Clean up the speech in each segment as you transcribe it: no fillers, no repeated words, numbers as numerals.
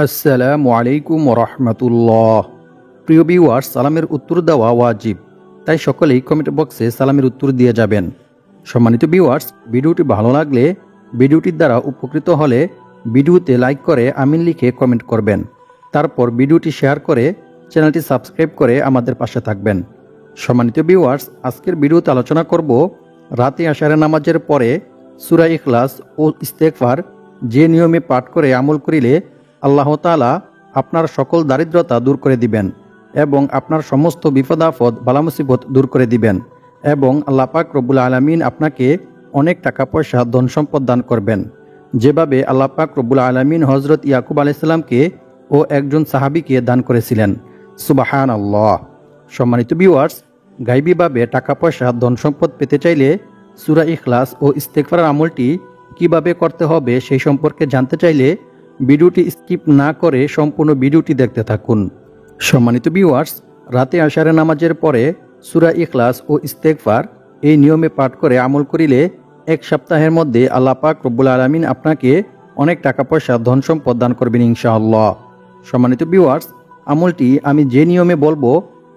আসসালামু আলাইকুম রহমতুল্লাহ। প্রিয় ভিউয়ার্স, সালামের উত্তর দেওয়া ওয়াজিব, তাই সকলেই কমেন্ট বক্সে সালামের উত্তর দিয়ে যাবেন। সম্মানিত ভিউয়ার্স, ভিডিওটি ভালো লাগলে, ভিডিওটির দ্বারা উপকৃত হলে ভিডিওতে লাইক করে আমিন লিখে কমেন্ট করবেন। তারপর ভিডিওটি শেয়ার করে চ্যানেলটি সাবস্ক্রাইব করে আমাদের পাশে থাকবেন। সম্মানিত ভিউয়ার্স, আজকের ভিডিওতে আলোচনা করব রাতে আশারের নামাজের পরে সূরা ইখলাস ও ইস্তেগফার যে নিয়মে পাঠ করে আমল করিলে আল্লাহ তাআলা আপনার সকল দারিদ্রতা দূর করে দিবেন এবং আপনার সমস্ত বিপদ আপদ বালা মুসিবত দূর করে দিবেন এবং আল্লাহ পাক রব্বুল আলামিন আপনাকে অনেক টাকা পয়সা ধন সম্পদ দান করবেন, যেভাবে আল্লাহ পাক রব্বুল আলামিন হযরত ইয়াকুব আলাইহিস সালামকে ও একজন সাহাবীকে দান করেছিলেন। সুবহানাল্লাহ। সম্মানিত ভিউয়ার্স, গায়বীভাবে টাকা পয়সা ধন সম্পদ পেতে চাইলে সূরা ইখলাস ও ইস্তেগফার আমলটি কিভাবে করতে হবে সেই সম্পর্কে জানতে চাইলে ভিডিওটি স্কিপ না করে সম্পূর্ণ ভিডিওটি দেখতে থাকুন। সম্মানিত ভিউয়ার্স, রাতে আশারের নামাজের পরে সূরা ইখলাস ও ইস্তেগফার এই নিয়মে পাঠ করে আমল করিলে এক সপ্তাহের মধ্যে আল্লাহ পাক রব্বুল আলামিন আপনাকে অনেক টাকা পয়সা ধন সম্পদ দান করবেন ইনশাআল্লাহ। সম্মানিত ভিউয়ার্স, আমলটি আমি যে নিয়মে বলবো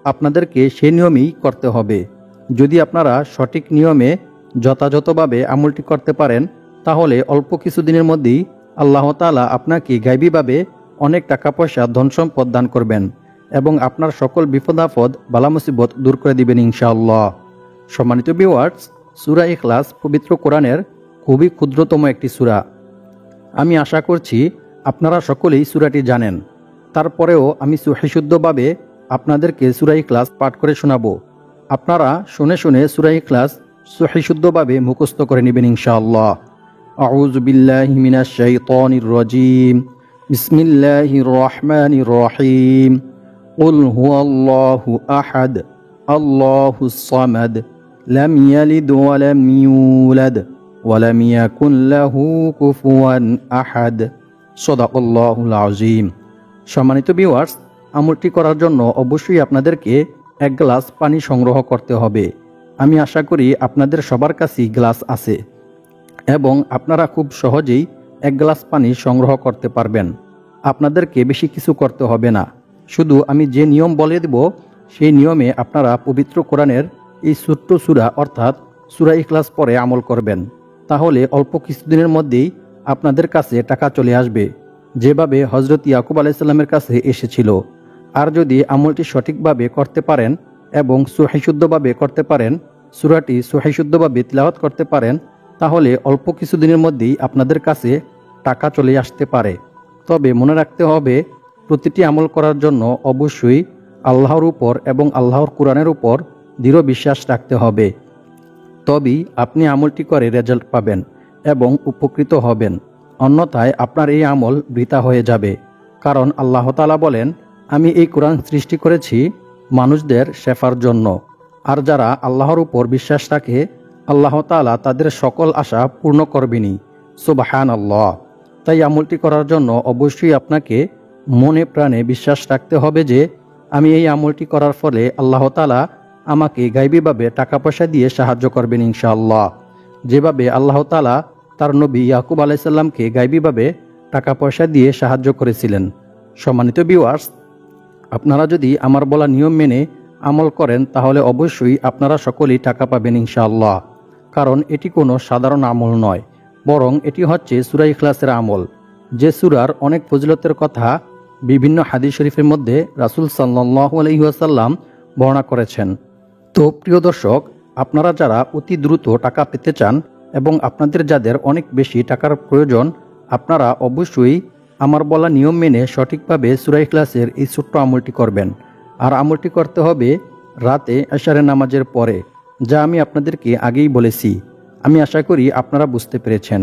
আপনাদেরকে সেই নিয়মেই করতে হবে। যদি আপনারা সঠিক নিয়মে যথাযথভাবে আমলটি করতে পারেন তাহলে অল্প কিছুদিনের মধ্যেই আল্লাহ তাআলা আপনাকে গায়বীভাবে অনেক টাকা পয়সা ধন সম্পদ দান করবেন এবং আপনার সকল বিপদ আপদ বালা মুসিবত দূর করে দিবেন ইনশাআল্লাহ। সম্মানিত ভিউয়ার্স, সূরা ইখলাস পবিত্র কোরআনের খুবই ক্ষুদ্রতম একটি সূরা। আমি আশা করছি আপনারা সকলেই সূরাটি জানেন। তারপরেও আমি সুশুদ্ধভাবে আপনাদেরকে সূরা ইখলাস পাঠ করে শোনাবো। আপনারা শুনে শুনে সূরা ইখলাস সুশুদ্ধভাবে মুখস্থ করে নেবেন ইনশাআল্লাহ। আউযু বিল্লাহি মিনাশ শাইতানির রাজীম। বিসমিল্লাহির রহমানির রহিম। কুল হুয়াল্লাহু আহাদ, আল্লাহুস সামাদ, লাম ইয়ালিদ ওয়া লাম ইউলাদ ওয়া লাম ইয়াকুল লাহু কুফুয়ান আহাদ। সাদাকাল্লাহুল আযীম। সম্মানিত ভিউয়ার্স, আমলটি করার জন্য অবশ্যই আপনাদেরকে এক গ্লাস পানি সংগ্রহ করতে হবে। আমি আশা করি আপনাদের সবার কাছেই গ্লাস আছে এবং আপনারা খুব সহজেই এক গ্লাস পানি সংগ্রহ করতে পারবেন। আপনাদেরকে বেশি কিছু করতে হবে না, শুধু আমি যে নিয়ম বলে দেব সেই নিয়মে আপনারা পবিত্র কোরআনের এই ছোট্ট সূরা অর্থাৎ সূরা ইখলাস পড়ে আমল করবেন। তাহলে অল্প কিছুদিনের মধ্যেই আপনাদের কাছে টাকা চলে আসবে, যেভাবে হযরত ইয়াকুব আলাইহিস সালামের কাছে এসেছিল। আর যদি আমলটি সঠিকভাবে করতে পারেন এবং সহিশুদ্ধভাবে করতে পারেন, সূরাটি সহিশুদ্ধভাবে তিলাওয়াত করতে পারেন, তাহলে অল্প কিছুদিনের মধ্যেই আপনাদের কাছে টাকা চলে আসতে পারে। তবে মনে রাখতে হবে, প্রতিটি আমল করার জন্য অবশ্যই আল্লাহর উপর এবং আল্লাহর কোরআনের উপর দৃঢ় বিশ্বাস রাখতে হবে। তবেই আপনি আমলটি করে রেজাল্ট পাবেন এবং উপকৃত হবেন। অন্যথায় আপনার এই আমল বৃথা হয়ে যাবে। কারণ আল্লাহ তাআলা বলেন, আমি এই কোরআন সৃষ্টি করেছি মানুষদের শেফার জন্য। আর যারা আল্লাহর উপর বিশ্বাস রাখে আল্লাহ তাআলা তাদের সকল আশা পূর্ণ করবেনই। সুবহানাল্লাহ। তাই আমলটি করার জন্য অবশ্যই আপনাকে মনে প্রাণে বিশ্বাস রাখতে হবে যে আমি এই আমলটি করার ফলে আল্লাহ তাআলা আমাকে গায়বীভাবে টাকা পয়সা দিয়ে সাহায্য করবেন ইনশাআল্লাহ, যেভাবে আল্লাহ তাআলা তার নবী ইয়াকুব আলাইহিস সালামকে গায়বীভাবে টাকা পয়সা দিয়ে সাহায্য করেছিলেন। সম্মানিত ভিউয়ার্স, আপনারা যদি আমার বলা নিয়ম মেনে আমল করেন তাহলে অবশ্যই আপনারা সকলেই টাকা পাবেন ইনশাআল্লাহ। কারণ এটি কোনো সাধারণ আমল নয়, বরং এটি হচ্ছে সূরা ইখলাসের আমল, যে সূরার অনেক ফজিলতের কথা বিভিন্ন হাদিস শরীফের মধ্যে রাসূল সাল্লাল্লাহু আলাইহি ওয়াসাল্লাম বর্ণনা করেছেন। তো প্রিয় দর্শক, আপনারা যারা অতি দ্রুত টাকা পেতে চান এবং আপনাদের যাদের অনেক বেশি টাকার প্রয়োজন, আপনারা অবশ্যই আমার বলা নিয়ম মেনে সঠিকভাবে সূরা ইখলাসের এই ছোট্ট আমলটি করবেন। আর আমলটি করতে হবে রাতে এশারের নামাজের পরে, যা আমি আপনাদেরকে আগেই বলেছি। আমি আশা করি আপনারা বুঝতে পেরেছেন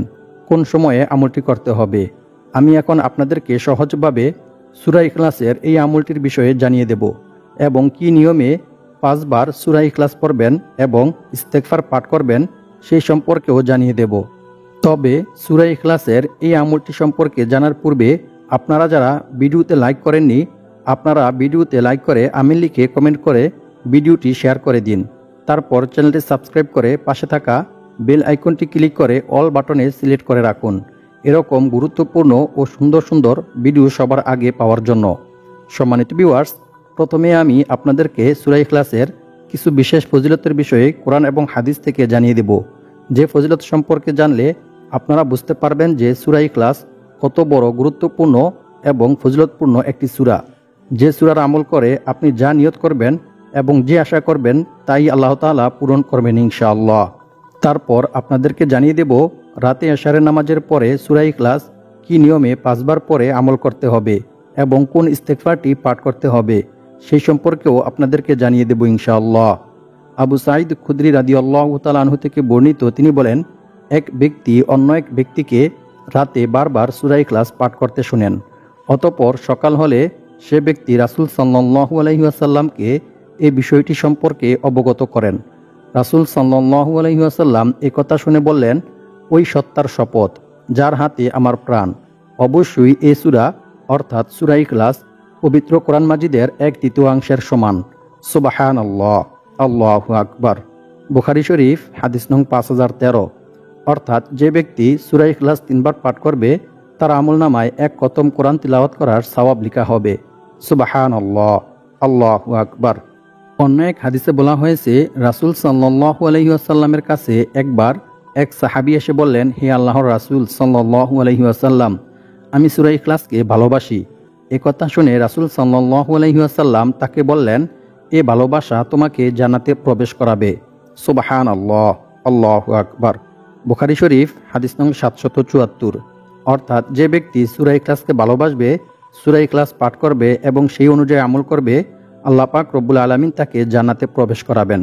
কোন সময়ে আমলটি করতে হবে। আমি এখন আপনাদেরকে সহজভাবে সূরা ইখলাসের এই আমলটির বিষয়ে জানিয়ে দেব এবং কি নিয়মে 5 বার সূরা ইখলাস পড়বেন এবং ইস্তেগফার পাঠ করবেন সেই সম্পর্কেও জানিয়ে দেব। তবে সূরা ইখলাসের এই আমলটি সম্পর্কে জানার পূর্বে আপনারা যারা ভিডিওতে লাইক করেননি, আপনারা ভিডিওতে লাইক করে আমিন লিখে কমেন্ট করে ভিডিওটি শেয়ার করে দিন। তারপর চ্যানেলটি সাবস্ক্রাইব করে পাশে থাকা বেল আইকনটি ক্লিক করে অল বাটনে সিলেক্ট করে রাখুন। এরকম গুরুত্বপূর্ণ ও সুন্দর সুন্দর ভিডিও সবার আগে পাওয়ার জন্য। সম্মানিত ভিউয়ার্স, প্রথমে আমি আপনাদেরকে সূরা ইখলাসের কিছু বিশেষ ফজিলতের বিষয়ে কোরআন এবং হাদিস থেকে জানিয়ে দেব, যে ফজিলত সম্পর্কে জানলে আপনারা বুঝতে পারবেন যে সূরা ইখলাস কত বড় গুরুত্বপূর্ণ এবং ফজিলতপূর্ণ একটি সূরা। যে সূরার আমল করে আপনি যা নিয়ত করবেন এবং যে আশা করবেন তাই আল্লাহ তাআলা পূরণ করবেন ইনশাআল্লাহ। তারপর আপনাদেরকে জানিয়ে দেব রাতে এশারের নামাজের পরে সূরা ইখলাস কি নিয়মে ৫ বার পরে আমল করতে হবে এবং কোন ইস্তেগফারটি পাঠ করতে হবে সেই সম্পর্কেও আপনাদেরকে জানিয়ে দেব ইনশাআল্লাহ। আবু সাঈদ খুদরি রাদিয়াল্লাহু তাআলা আনহু থেকে বর্ণিত, তিনি বলেন, এক ব্যক্তি অন্য এক ব্যক্তিকে রাতে বারবার সূরা ইখলাস পাঠ করতে শুনেন। অতঃপর সকাল হলে সে ব্যক্তি রাসূল সাল্লাল্লাহু আলাইহি ওয়াসাল্লামকে এই বিষয়টি সম্পর্কে অবগত করেন। রাসূল সাল্লাল্লাহু আলাইহি ওয়াসাল্লাম এই কথা শুনে বললেন, ওই সত্তার শপথ যার হাতে আমার প্রাণ, অবশ্যই এই সূরা অর্থাৎ সূরা ইখলাস পবিত্র কোরআন মাজিদের 1/3 সমান। সুবহানাল্লাহ, আল্লাহু আকবার। বুখারী শরীফ হাদিস নং 5013। অর্থাৎ যে ব্যক্তি সূরা ইখলাস 3 বার পাঠ করবে তার আমলনামায় 1 খতম কোরআন তিলাওয়াত করার সওয়াব লেখা হবে। সুবহানাল্লাহ, আল্লাহু আকবার। অন্য এক হাদিসে বলা হয়েছে, রাসূল সাল্লাল্লাহু আলাইহি ওয়াসাল্লামের কাছে একবার এক সাহাবী এসে বললেন, হে আল্লাহর রাসূল সাল্লাল্লাহু আলাইহি ওয়াসাল্লাম, আমি সূরা ইখলাসকে ভালোবাসি। এ কথা শুনে রাসূল সাল্লাল্লাহু আলাইহি ওয়াসাল্লাম তাকে বললেন, এ ভালোবাসা তোমাকে জান্নাতে প্রবেশ করাবে। সুবহানাল্লাহ, আল্লাহু আকবার। বুখারী শরীফ হাদিস নং 774। অর্থাৎ যে ব্যক্তি সূরা ইখলাসকে ভালোবাসবে, সূরা ইখলাস পাঠ করবে এবং সেই অনুযায়ী আমল করবে, আল্লাহ পাক রব্বুল আলামিন তাকে জান্নাতে প্রবেশ করাবেন।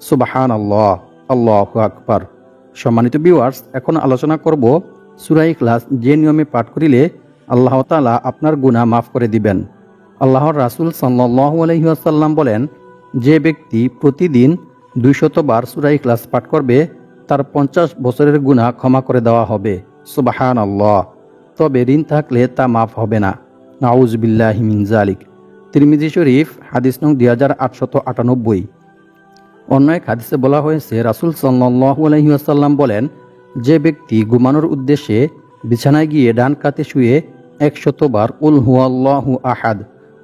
সুবহানাল্লাহ, আল্লাহু আকবার। সম্মানিত ভিউয়ার্স, এখন আলোচনা করব সূরা ইখলাস যে নিয়মে পাঠ করিলে আল্লাহ তাআলা আপনার গুনাহ মাফ করে দিবেন। আল্লাহর রাসূল সাল্লাল্লাহু আলাইহি ওয়াসাল্লাম বলেন, যে ব্যক্তি প্রতিদিন 200 বার সূরা ইখলাস পাঠ করবে তার 50 বছরের গুনাহ ক্ষমা করে দেওয়া হবে। সুবহানাল্লাহ। তবে ঋণ থাকলে তা মাফ হবে না। নাউযু বিল্লাহি মিন যালিক। তিরমিজি শরীফ হাদিস নং 2898। অন্য এক হাদিসে বলা হয়েছে, রাসূল সাল্লাল্লাহু আলাইহি ওয়াসাল্লাম বলেন, যে ব্যক্তি ঘুমানোর উদ্দেশ্যে বিছানায় গিয়ে ডান কাতে শুয়ে 100 বার কুল হুয়াল্লাহু আহাদ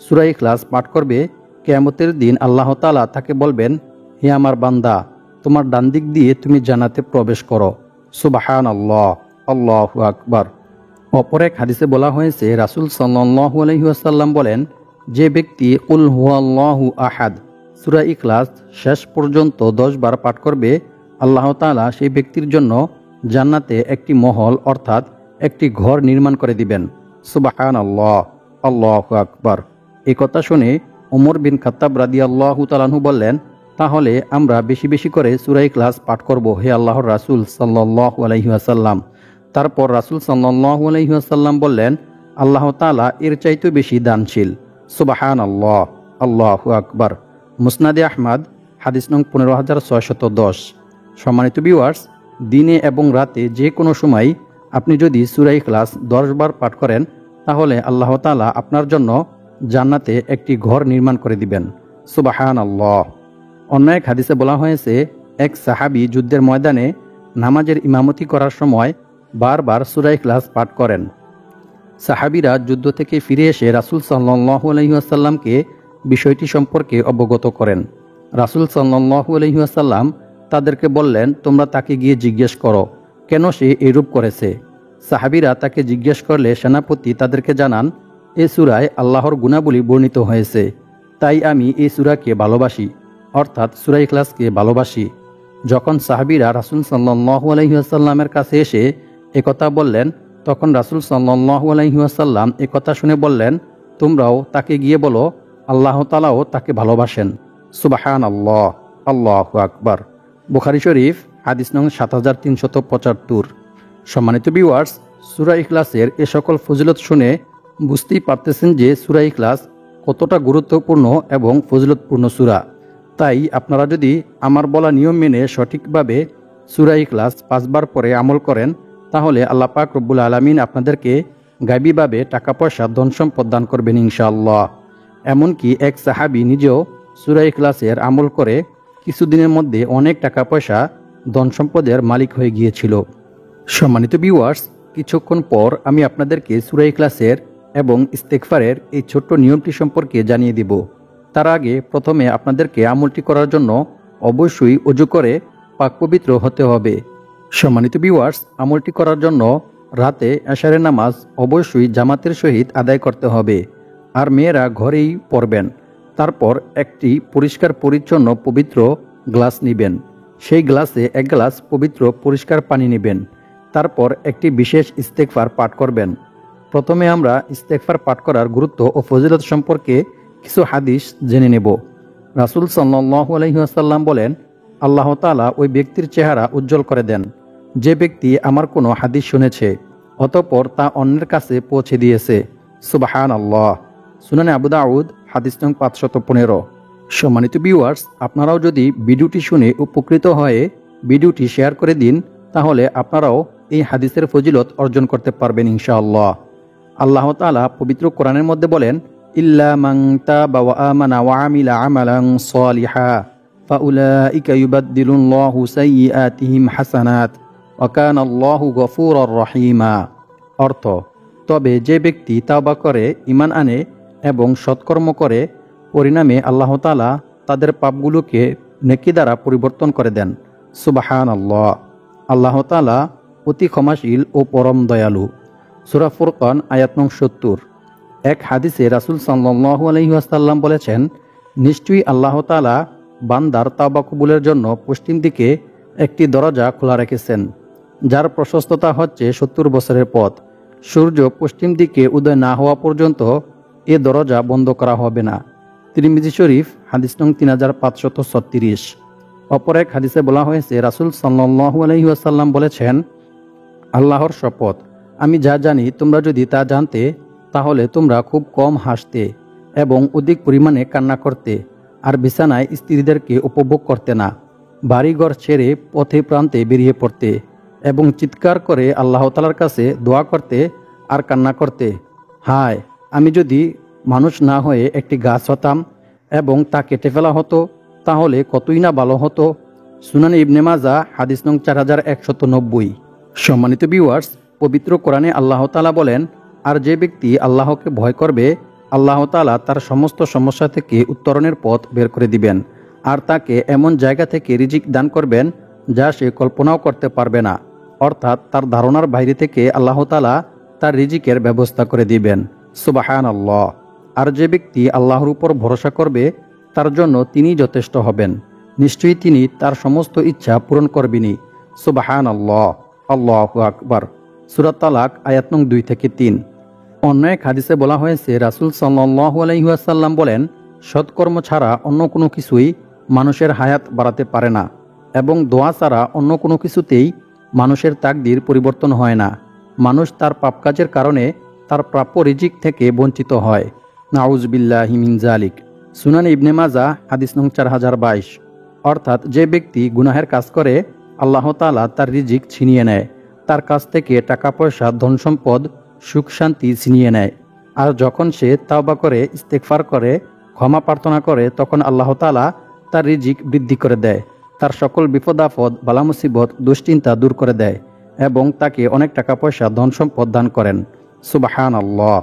সূরা ইখলাস পাঠ করবে, কিয়ামতের দিন আল্লাহ তাআলা তাকে বলবেন, হে আমার বান্দা, তোমার ডান দিক দিয়ে তুমি জান্নাতে প্রবেশ করো। সুবহানাল্লাহ, আল্লাহু আকবার। অপর এক হাদিসে বলা হয়েছে, রাসূল সাল্লাল্লাহু আলাইহি ওয়াসাল্লাম বলেন, যে ব্যক্তি কুল হুয়াল্লাহু আহাদ সূরা ইখলাস শেষ পর্যন্ত 10 বার পাঠ করবে, আল্লাহ তাআলা সেই ব্যক্তির জন্য জান্নাতে একটি মহল অর্থাৎ একটি ঘর নির্মাণ করে দিবেন। সুবহানাল্লাহ, আল্লাহু আকবার। এই কথা শুনে ওমর বিন খাত্তাব রাদিয়াল্লাহু তাআলা আনহু বললেন, তাহলে আমরা বেশি বেশি করে সূরা ইখলাস পাঠ করব, হে আল্লাহর রাসূল সাল্লাল্লাহু আলাইহি ওয়াসাল্লাম। তারপর রাসূল সাল্লাল্লাহু আলাইহি ওয়াসাল্লাম বললেন, আল্লাহ তাআলা এর চাইতেও বেশি দানশীল। সুবহানাল্লাহ, আল্লাহু আকবার। মুসনাদে আহমদ হাদিস নং 15610। সম্মানিত ভিউয়ার্স, দিনে এবং রাতে যে কোনো সময় আপনি যদি সূরা ইখলাস 10 বার পাঠ করেন তাহলে আল্লাহ তাআলা আপনার জন্য জান্নাতে একটি ঘর নির্মাণ করে দিবেন। সুবহানাল্লাহ। অন্য এক হাদিসে বলা হয়েছে, এক সাহাবী যুদ্ধের ময়দানে নামাজের ইমামতি করার সময় বারবার সূরা ইখলাস পাঠ করেন। সাহাবীরা যুদ্ধ থেকে ফিরে এসে রাসূল সাল্লাল্লাহু আলাইহি ওয়াসাল্লামকে বিষয়টি সম্পর্কে অবগত করেন। রাসূল সাল্লাল্লাহু আলাইহি ওয়াসাল্লাম তাদেরকে বললেন, তোমরা তাকে গিয়ে জিজ্ঞেস করো কেন সে এরূপ করেছে। সাহাবীরা তাকে জিজ্ঞেস করলে সেনাপতি তাদেরকে জানান, এ সূরায় আল্লাহর গুণাবলী বর্ণিত হয়েছে, তাই আমি এই সূরাকে ভালোবাসি, অর্থাৎ সূরা ইখলাসকে ভালোবাসি। যখন সাহাবীরা রাসূল সাল্লাল্লাহু আলাইহি ওয়াসাল্লামের কাছে এসে একথা বললেন, তখন রাসূল সাল্লাল্লাহু আলাইহি ওয়াসাল্লাম একথা শুনে বললেন, তোমরাও তাকে গিয়ে বলো আল্লাহ তাআলাও তাকে ভালোবাসেন। সুবহানাল্লাহ, আল্লাহু আকবার। বুখারী শরীফ হাদিস নং 7375। সম্মানিত ভিউয়ার্স, সূরা ইখলাসের এ সকল ফজিলত শুনে বুঝতেই পারতেছেন যে সূরা ইখলাস কতটা গুরুত্বপূর্ণ এবং ফজিলতপূর্ণ সূরা। তাই আপনারা যদি আমার বলা নিয়ম মেনে সঠিকভাবে সূরা ইখলাস 5 বার পরে আমল করেন তাহলে আল্লাহ পাক রব্বুল আলামিন আপনাদেরকে গায়বীভাবে টাকা পয়সা ধন সম্পদ দান করবেন ইনশাআল্লাহ। এমনকি এক সাহাবী নিজেও সূরা ইখলাসের আমল করে কিছুদিনের মধ্যে অনেক টাকা পয়সা ধন সম্পদের মালিক হয়ে গিয়েছিল। সম্মানিত ভিউয়ার্স, কিছুক্ষণ পর আমি আপনাদেরকে সূরা ইখলাসের এবং ইস্তেগফারের এই ছোট্ট নিয়মটি সম্পর্কে জানিয়ে দিব। তার আগে প্রথমে আপনাদেরকে আমলটি করার জন্য অবশ্যই ওযু করে পাক পবিত্র হতে হবে। সম্মানিত ভিউয়ার্স, আমলটি করার জন্য রাতে এশারের নামাজ অবশ্যই জামাতের সহিত আদায় করতে হবে, আর মেয়েরা ঘরেই পড়বেন। তারপর একটি পরিষ্কার পরিচ্ছন্ন পবিত্র গ্লাস নেবেন। সেই গ্লাসে 1 গ্লাস পবিত্র পরিষ্কার পানি নেবেন। তারপর একটি বিশেষ ইস্তেগফার পাঠ করবেন। প্রথমে আমরা ইস্তেগফার পাঠ করার গুরুত্ব ও ফজিলত সম্পর্কে কিছু হাদিস জেনে নেব। রাসূল সাল্লাল্লাহু আলাইহি ওয়াসাল্লাম বলেন, আল্লাহ তাআলা ওই ব্যক্তির চেহারা উজ্জ্বল করে দেন যে ব্যক্তি আমার কোনো হাদিস শুনেছে অতঃপর তা অন্যের কাছে পৌঁছে দিয়েছে। সুবহানাল্লাহ। সুনানে আবু দাউদ হাদিস নং 515। সম্মানিত ভিউয়ার্স, আপনারাও যদি ভিডিওটি শুনে উপকৃত হয়ে ভিডিওটি শেয়ার করে দিন, তাহলে আপনারাও এই হাদিসের ফজিলত অর্জন করতে পারবেন ইনশাআল্লাহ। আল্লাহ তাআলা পবিত্র কোরআনের মধ্যে বলেন, ইল্লা মান তাবা ওয়া আমানা ওয়া আমিলা আমালান সালিহা ফাউলাইকা ইউবাদদিলুল্লাহু সাইয়্যাতিহিম হাসানাত ওয়া কানাল্লাহু গফুরুর রহিমা। অর্থ, তবে যে ব্যক্তি তাওবা করে, ঈমান আনে এবং সৎকর্ম করে, পরিণামে আল্লাহ তাআলা তাদের পাপগুলোকে নেকি দ্বারা পরিবর্তন করে দেন। সুবহানাল্লাহ। আল্লাহ তাআলা অতি ক্ষমাশীল ও পরম দয়ালু। সূরা ফুরকান আয়াত নং 70। এক হাদিসে রাসূল সাল্লাল্লাহু আলাইহি ওয়াসাল্লাম বলেছেন, নিশ্চয়ই আল্লাহ তাআলা বান্দার তাওবা কবুলের জন্য পশ্চিম দিকে একটি দরজা খোলা রেখেছেন, যার প্রশস্ততা হচ্ছে 70 বছরের পথ। সূর্য পশ্চিম দিকে উদয় না হওয়া পর্যন্ত এ দরজা বন্ধ করা হবে না। তিরমিজি শরীফ হাদিস নং 3536। অপর এক হাদিসে বলা হয়েছে, রাসূল সাল্লাল্লাহু আলাইহি ওয়াসাল্লাম বলেছেন, আল্লাহর শপথ, আমি যা জানি তোমরা যদি তা জানতে, তাহলে তোমরা খুব কম হাসতে এবং অধিক পরিমাণে কান্না করতে, আর বিছানায় স্ত্রীদেরকে উপভোগ করতে না, বাড়িঘর ছেড়ে পথে প্রান্তে বেরিয়ে পড়তে এবং চিৎকার করে আল্লাহ তাআলার কাছে দোয়া করতে আর কান্না করতে। হায়, আমি যদি মানুষ না হয়ে একটি গাছ হতাম এবং তা কেটে ফেলা হতো, তাহলে কতই না ভালো হতো। সুনানে ইবনে মাজাহ হাদিস নং 4190। সম্মানিত ভিউয়ার্স, পবিত্র কোরআনে আল্লাহ তাআলা বলেন, আর যে ব্যক্তি আল্লাহকে ভয় করবে, আল্লাহ তাআলা তার সমস্ত সমস্যা থেকে উত্তরণের পথ বের করে দিবেন, আর তাকে এমন জায়গা থেকে রিজিক দান করবেন যা সে কল্পনাও করতে পারবে না। অর্থাৎ তার ধারণার বাইরে থেকে আল্লাহ তাআলা তার রিজিকের ব্যবস্থা করে দিবেন। সুবহানাল্লাহ। আর যে ব্যক্তি আল্লাহর উপর ভরসা করবে, তার জন্য তিনি যথেষ্ট হবেন। নিশ্চয়ই তিনি তার সমস্ত ইচ্ছা পূরণ করবেনই। সুবহানাল্লাহ। আল্লাহু আকবার। সূরা তালাক আয়াত নং 2 থেকে 3। অন্য এক হাদিসে বলা হয়েছে, রাসূল সাল্লাল্লাহু আলাইহি ওয়াসাল্লাম বলেন, সৎকর্ম ছাড়া অন্য কোনো কিছুই মানুষের হায়াত বাড়াতে পারে না, এবং দোয়া ছাড়া অন্য কোনো কিছুতেই মানুষের তাকদীর পরিবর্তন হয় না। মানুষ তার পাপ কাজের কারণে তার প্রাপ্য রিজিক থেকে বঞ্চিত হয়। নাউযুবিল্লাহি মিন যালিক। সুনানে ইবনে মাজাহ হাদিস নং 4022। অর্থাৎ যে ব্যক্তি গুনাহের কাজ করে, আল্লাহ তাআলা তার রিজিক ছিনিয়ে নেয়, তার কাছ থেকে টাকা পয়সা, ধন সম্পদ, সুখ শান্তি ছিনিয়ে নেয়। আর যখন সে তাওবা করে, ইস্তেগফার করে, ক্ষমা প্রার্থনা করে, তখন আল্লাহ তাআলা তার রিজিক বৃদ্ধি করে দেয়, তার সকল বিপদ আপদ, বালা মুসিবত, দুশ্চিন্তা দূর করে দেয় এবং তাকে অনেক টাকা পয়সা, ধন সম্পদ দান করেন। সুবহানাল্লাহ।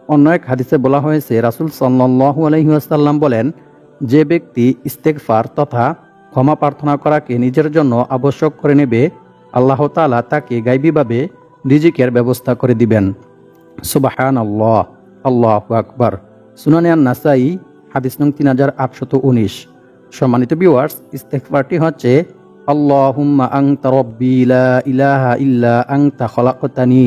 অন্য এক হাদিসে বলা হয়েছে, রাসূল সাল্লাল্লাহু আলাইহি ওয়াসাল্লাম বলেন, যে ব্যক্তি ইস্তেগফার তথা ক্ষমা প্রার্থনা করাকে নিজের জন্য আবশ্যক করে নেবে, আল্লাহ তাআলা তাকে গায়বীভাবে রিজিকের ব্যবস্থা করে দিবেন। সুবহানাল্লাহ। আল্লাহু আকবার। সুনানে আন-নাসাই হাদিস নং 3819। সম্মানিত ভিউয়ার্স, ইস্তেগফারটি হচ্ছে, আল্লাহুম্মা আনতা রাব্বি লা ইলাহা ইল্লা আনতা খালাকতানি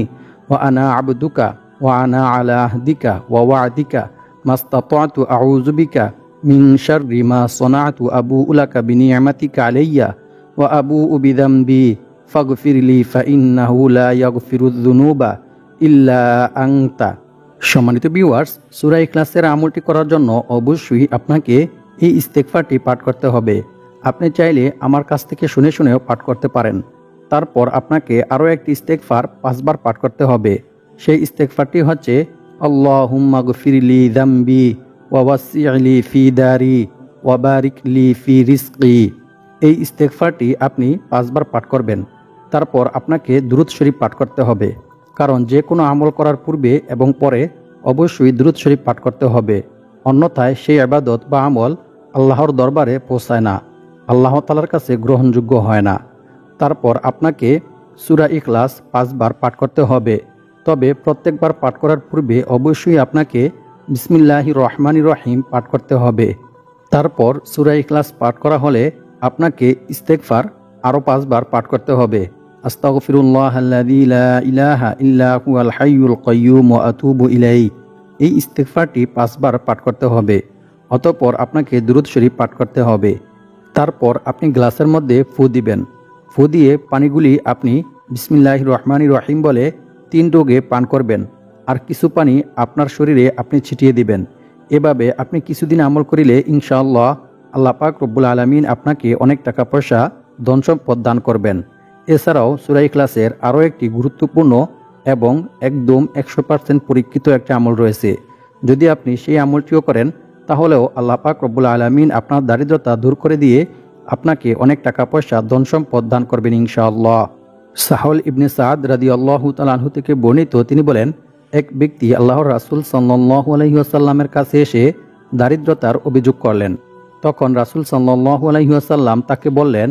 ওয়া আনা আবদুকা ওয়া আনা আলা আহদিকা ওয়া ওয়া'দিকা মাস্তাতা'তু আউযু বিকা মিন শাররি মা সানা'তু আবু'ু লাকা বিনি'মাতিকা আলাইয়া ওয়া আবু'ু বিযামবি ফাগফিরলি ফাইন্নাহু লা ইয়াগফিরুয যুনুবা ইল্লা আনতা। সম্মানিত ভিউয়ার্স, সূরা ইখলাসের আমলটি করার জন্য অবশ্যই আপনাকে এই ইস্তেগফারটি পাঠ করতে হবে। আপনি চাইলে আমার কাছ থেকে শুনে শুনেও পাঠ করতে পারেন। তারপর আপনাকে আরও একটি ইস্তেগফার 5 বার পাঠ করতে হবে। সেই ইস্তেগফারটি হচ্ছে, আল্লাহুম্মা গফিরলি যামবি ওয়া ওয়াসি'লি ফি দারি ওয়া বারিক লি ফি রিজকি। এই ইস্তেগফারটি আপনি 5 বার পাঠ করবেন। তারপর আপনাকে দুরূদ শরীফ পাঠ করতে হবে। কারণ যে কোনো আমল করার পূর্বে এবং পরে অবশ্যই দুরূদ শরীফ পাঠ করতে হবে, অন্যথায় সেই ইবাদত বা আমল আল্লাহর দরবারে পৌঁছায় না, আল্লাহ তাআলার কাছে গ্রহণযোগ্য হয় না। তারপর আপনাকে সূরা ইখলাস 5 বার পাঠ করতে হবে, তবে প্রত্যেকবার পাঠ করার পূর্বে অবশ্যই আপনাকে বিসমিল্লাহির রহমানির রহিম পাঠ করতে হবে। তারপর সূরা ইখলাস পাঠ করা হলে আপনাকে ইস্তেগফার আরও 5 বার পাঠ করতে হবে। আস্তাগফিরুল্লাহাল্লাযী লা ইলাহা ইল্লা হুয়াল হাইয়ুল কাইয়্যুম ওয়া আতুবু ইলাইহি, এই ইস্তেগফারটি 5 বার পাঠ করতে হবে। অতঃপর আপনাকে দুরূদ শরীফ পাঠ করতে হবে। তারপর আপনি গ্লাসের মধ্যে ফু দিবেন। ফু দিয়ে পানিগুলি আপনি বিসমিল্লাহির রহমানির রহিম বলে 3 ডোগে পান করবেন, আর কিছু পানি আপনার শরীরে আপনি ছিটিয়ে দিবেন। এভাবে আপনি কিছুদিন আমল করিলে ইনশাআল্লাহ আল্লাহ পাক রব্বুল আলামিন আপনাকে অনেক টাকা পয়সা ধন সম্পদ দান করবেন। এছাড়াও সূরা ইখলাসের আরও একটি গুরুত্বপূর্ণ এবং একদম 100% পরীক্ষিত একটা আমল রয়েছে। যদি আপনি সেই আমলটিও করেন তাহলেও আল্লাহ পাক রব্বুল আলামিন আপনার দারিদ্রতা দূর করে দিয়ে আপনাকে অনেক টাকা পয়সা ধন সম্পদ দান করবেন ইনশাআল্লাহ। সাহল ইবনে সাদ রাদিয়াল্লাহু তাআলা আনহু থেকে বর্ণিত, তিনি বলেন, এক ব্যক্তি আল্লাহর রাসূল সাল্লাল্লাহু আলাইহি ওয়াসাল্লামের কাছে এসে দারিদ্রতার অভিযোগ করলেন। তখন রাসূল সাল্লাল্লাহু আলাইহি ওয়াসাল্লাম তাকে বললেন,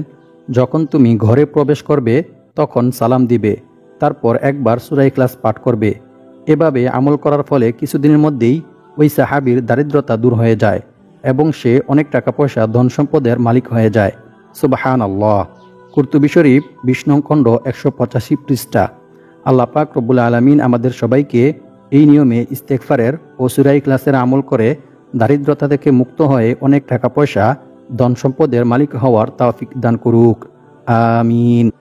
যখন তুমি ঘরে প্রবেশ করবে তখন সালাম দিবে, তারপর একবার সূরা ইখলাস পাঠ করবে। এভাবে আমল করার ফলে কিছুদিনের মধ্যেই ওই সাহাবীর দারিদ্রতা দূর হয়ে যায় এবং সে অনেক টাকা পয়সা ধন সম্পদের মালিক হয়ে যায়। সুবহানাল্লাহ। কুরতুবী শরীফ 20 নং খণ্ড 185 পৃষ্ঠা। আল্লাহ পাক রব্বুল আলামিন আমাদের সবাইকে এই নিয়মে ইস্তেগফারের ও সূরা ইখলাসের আমল করে দারিদ্রতা থেকে মুক্ত হয়ে অনেক টাকা পয়সা ধন সম্পদের মালিক হওয়ার তৌফিক দান করুক। আমিন।